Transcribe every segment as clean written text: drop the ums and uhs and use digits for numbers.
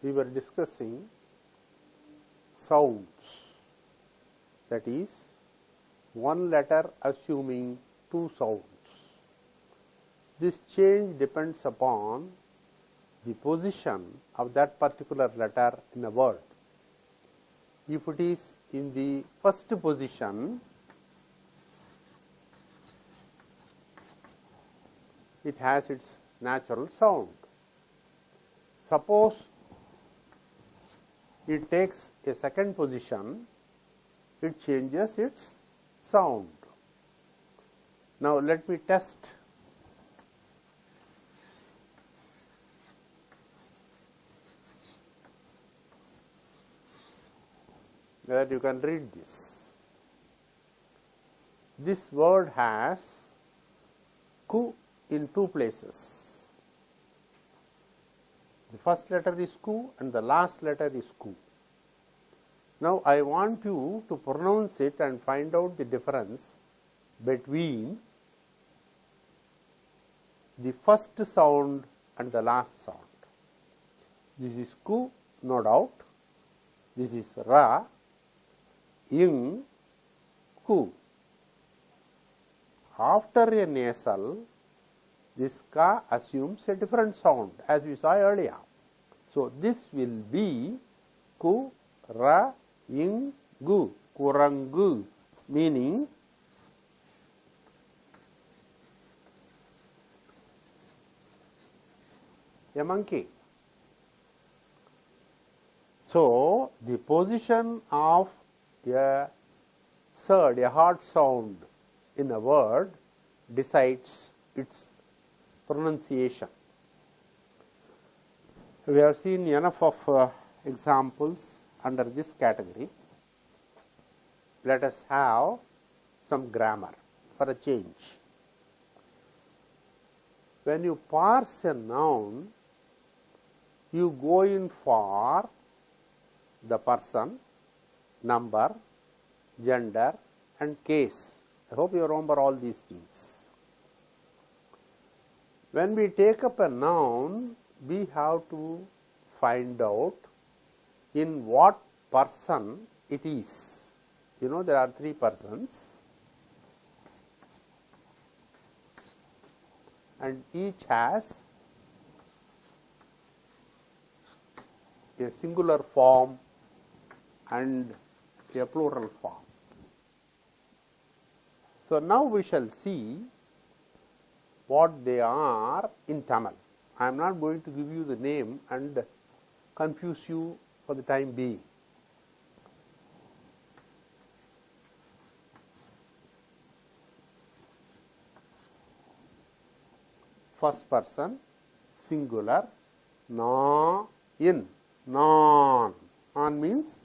we were discussing sounds, that is, one letter assuming two sounds. This change depends upon the position of that particular letter in a word. If it is in the first position, it has its natural sound. Suppose it takes a second position, it changes its sound. Now let me test. Whether you can read this. This word has ku in two places. The first letter is ku and the last letter is ku. Now I want you to pronounce it and find out the difference between the first sound and the last sound. This is ku, no doubt. This is ra, ing, ku. After a nasal, this ka assumes a different sound, as we saw earlier. So this will be ku, ra, ing, gu, kurangu, meaning a monkey. So the position of a surd, a hard sound in a word decides its pronunciation. We have seen enough of examples under this category. Let us have some grammar for a change. When you parse a noun, you go in for the person, number, gender and case. I hope you remember all these things. When we take up a noun, we have to find out in what person it is. You know, there are three persons and each has a singular form and a plural form. So now we shall see what they are in Tamil. I am not going to give you the name and confuse you for the time being. First person, singular, na, in, non. Non means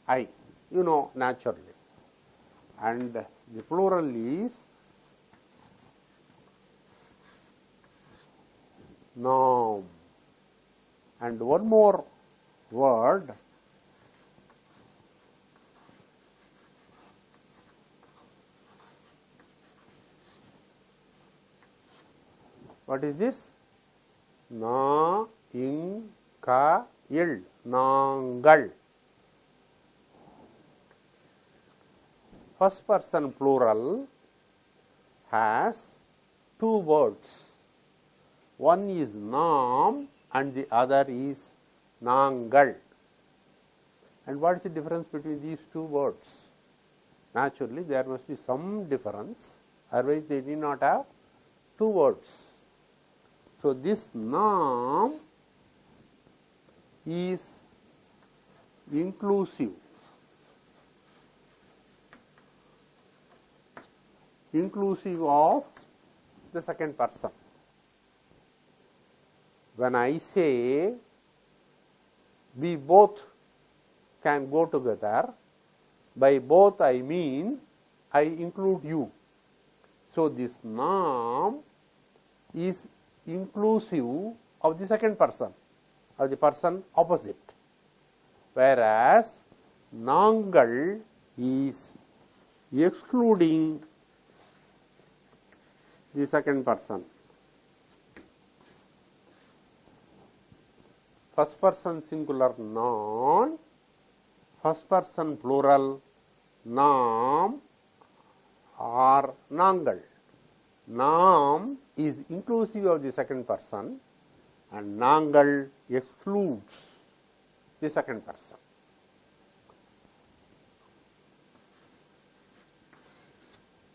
I, you know, naturally. And the plural is nom. And one more word, what is this? Na, ing, ka, il, nangal. First person plural has two words. One is nam and the other is nangal. And what is the difference between these two words? Naturally, there must be some difference, otherwise they need not have two words. So this nam is inclusive. Inclusive of the second person. When I say we both can go together, by both I mean I include you. So this nam is inclusive of the second person, of the person opposite, whereas nangal is excluding the second person. first person singular non, first person plural nam or nangal. Nam is inclusive of the second person and nangal excludes the second person.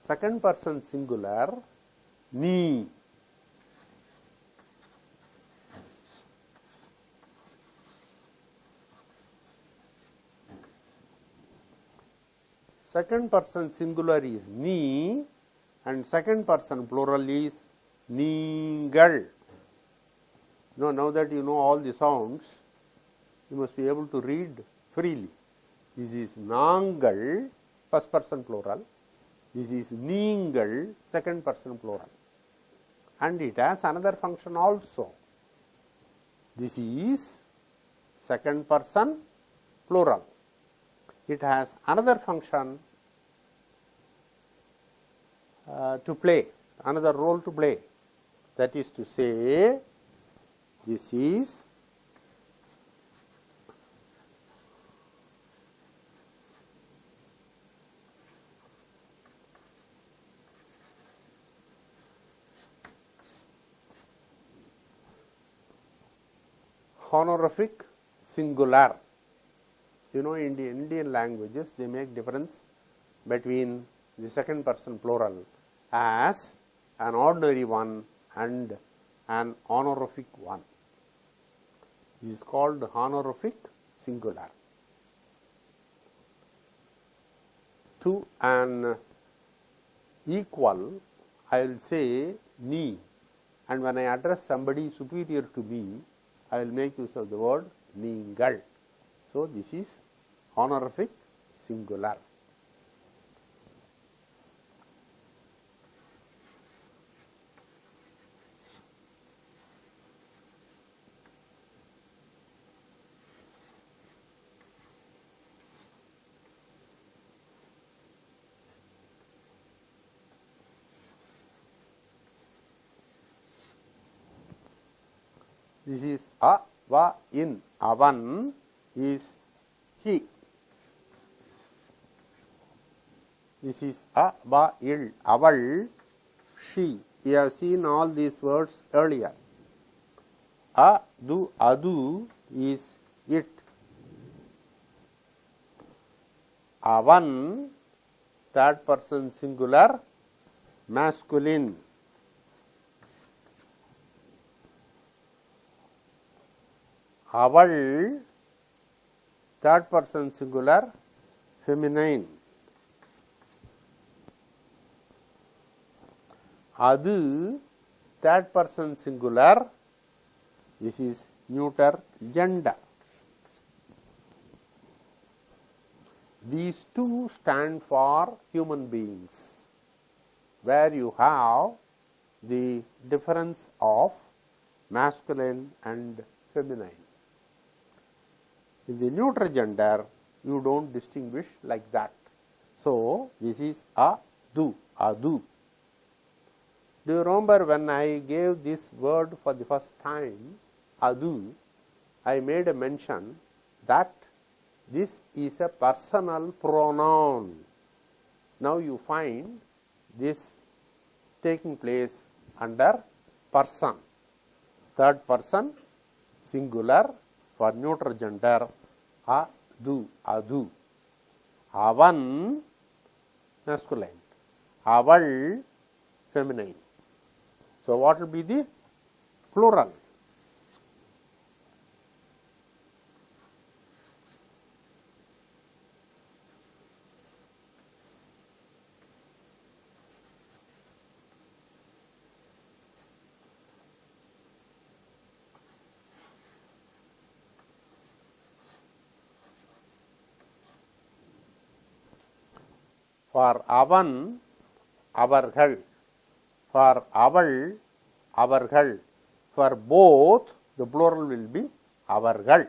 Second person singular ni. Second person singular is ni and second person plural is ningal. Now that you know all the sounds, you must be able to read freely. This is nangal, first person plural. This is ningal, second person plural. And it has another function also. This is second person plural. It has another function to play, another role to play. That is to say, this is honorific singular. You know, in the Indian languages, they make difference between the second person plural as an ordinary one and an honorific one. It is called honorific singular. To an equal, I will say ni, and when I address somebody superior to me, I will make use of the word ningal. So this is honorific singular. This is a, va, in, avan is he. This is a, va, il, aval, she. We have seen all these words earlier. A, du, adu is it. Avan, third person singular, masculine. Aval, third person singular, feminine. Adu, third person singular, this is neuter gender. These two stand for human beings, where you have the difference of masculine and feminine. In the neuter gender, you don't distinguish like that. So this is a, du, adu. Do you remember when I gave this word for the first time, adu, I made a mention that this is a personal pronoun. Now you find this taking place under person, third person singular for neuter gender, a, du, adu. Avan, masculine. Aval, feminine. So what will be the plural? For avan, avargal. For aval, avargal. For both, the plural will be avargal.